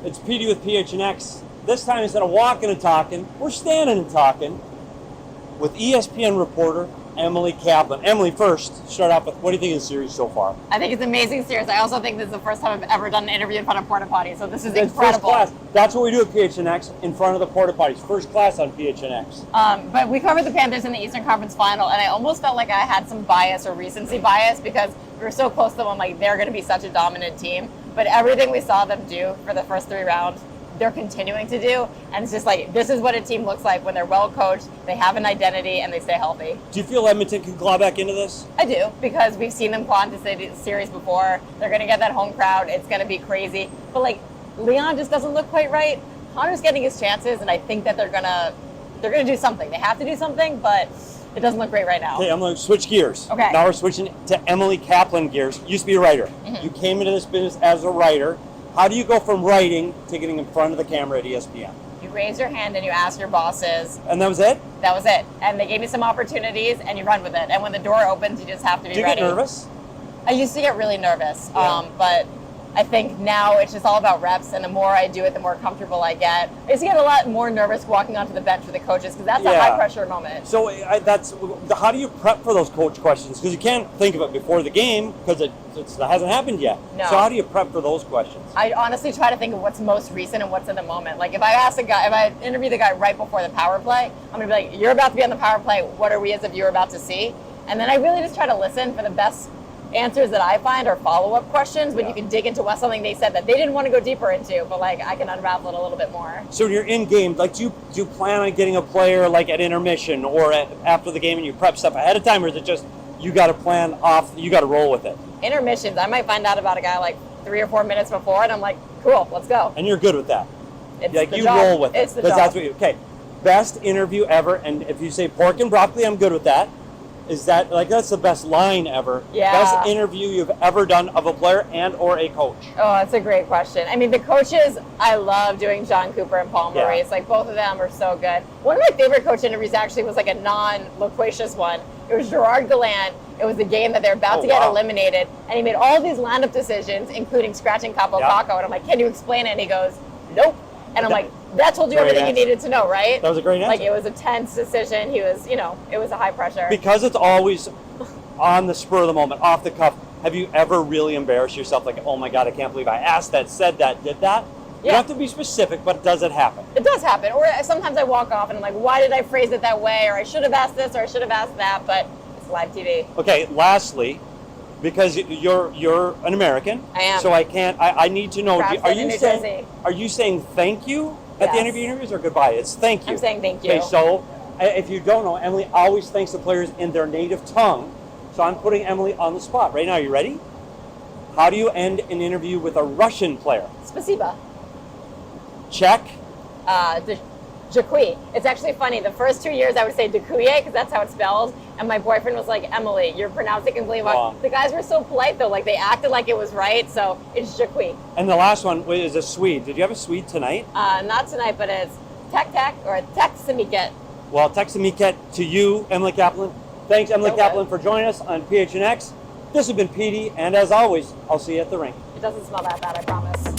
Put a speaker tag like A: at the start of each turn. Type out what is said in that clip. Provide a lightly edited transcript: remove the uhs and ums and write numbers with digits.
A: It's Petey with PHNX. This time instead of walking and talking, we're standing and talking with ESPN reporter Emily Kaplan. Emily, first, start off with, what do you think of the series so far?
B: I think it's an amazing series. I also think this is the first time I've ever done an interview in front of porta potties, so this is incredible.
A: First class. That's what we do at PHNX, in front of the porta potties. First class on PHNX.
B: But we covered the Panthers in the Eastern Conference Final, and I almost felt like I had some bias or recency bias because we were so close to them. I'm like, they're going to be such a dominant team. But everything we saw them do for the first 3 rounds, they're continuing to do, and it's just like, this is what a team looks like when they're well coached, they have an identity, and they stay healthy.
A: Do you feel Edmonton can claw back into this?
B: I do, because we've seen them claw into the series before. They're going to get that home crowd. It's going to be crazy. But like, Leon just doesn't look quite right. Connor's getting his chances, and I think that they're gonna do something. They have to do something, but it doesn't look great right now.
A: Okay, I'm going to switch gears.
B: Okay.
A: Now we're switching to Emily Kaplan gears. You used to be a writer.
B: Mm-hmm.
A: You came into this business as a writer. How do you go from writing to getting in front of the camera at ESPN?
B: You raise your hand and you ask your bosses.
A: And that was it?
B: That was it. And they gave you some opportunities and you run with it. And when the door opens, you just have to be ready.
A: Do you get nervous?
B: I used to get really nervous,
A: Yeah.
B: but I think now it's just all about reps, and the more I do it, the more comfortable I get. I used to get a lot more nervous walking onto the bench with the coaches because that's a high-pressure moment.
A: So how do you prep for those coach questions? Because you can't think of it before the game because it hasn't happened yet.
B: No.
A: So how do you prep for those questions?
B: I honestly try to think of what's most recent and what's in the moment. Like if I interview the guy right before the power play, I'm going to be like, you're about to be on the power play. What are we as a viewer about to see? And then I really just try to listen for the best answers that I find are follow-up questions when you can dig into something they said that they didn't want to go deeper into, but like I can unravel it a little bit more.
A: So when you're in game, like do you plan on getting a player like at intermission or after the game and you prep stuff ahead of time, or is it just you got to plan off, you got to roll with it?
B: Intermissions, I might find out about a guy like 3 or 4 minutes before, and I'm like, cool, let's go.
A: And you're good with that.
B: It's
A: like
B: the
A: you
B: job.
A: roll with it.
B: It's the job.
A: That's what okay. Best interview ever, and if you say pork and broccoli, I'm good with that. Is that like that's the best line ever?
B: Yeah.
A: Best interview you've ever done of a player and or a coach?
B: Oh, that's a great question. I mean, the coaches, I love doing John Cooper and Paul Maurice. Like both of them are so good. One of my favorite coach interviews actually was like a non-loquacious one. It was Gerard Gallant. It was the game that they're about to get eliminated, and he made all these lineup decisions, including scratching Capo Caco. And I'm like, can you explain it? And he goes, nope. And I'm like, that told you everything you needed to know, right?
A: That was a great answer.
B: Like, it was a tense decision. He was, it was a high pressure.
A: Because it's always on the spur of the moment, off the cuff, have you ever really embarrassed yourself? Like, oh my God, I can't believe I asked that, said that, did that? You don't have to be specific, but does it happen?
B: It does happen. Or sometimes I walk off and I'm like, why did I phrase it that way? Or I should have asked this, or I should have asked that, but it's live TV.
A: Okay, lastly, because you're an American,
B: I am.
A: So I need to know. Are you saying thank you at the interviews or goodbye? It's thank you.
B: I'm saying thank you.
A: Okay, so if you don't know, Emily always thanks the players in their native tongue. So I'm putting Emily on the spot right now. Are you ready? How do you end an interview with a Russian player?
B: Spasiba.
A: Czech.
B: Dziękuję. It's actually funny. The first 2 years I would say Dziękuję because that's how it's spelled. And my boyfriend was like, Emily, you're pronouncing completely wrong. The guys were so polite though. Like they acted like it was right. So it's Dziękuję.
A: And the last one is a Swede. Did you have a Swede tonight?
B: Not tonight, but it's tak or taksimiket.
A: Well, taksimiket to you, Emily Kaplan. Thanks, Emily Kaplan, for joining us on PHNX. This has been Petey, and as always, I'll see you at the rink.
B: It doesn't smell that bad, I promise.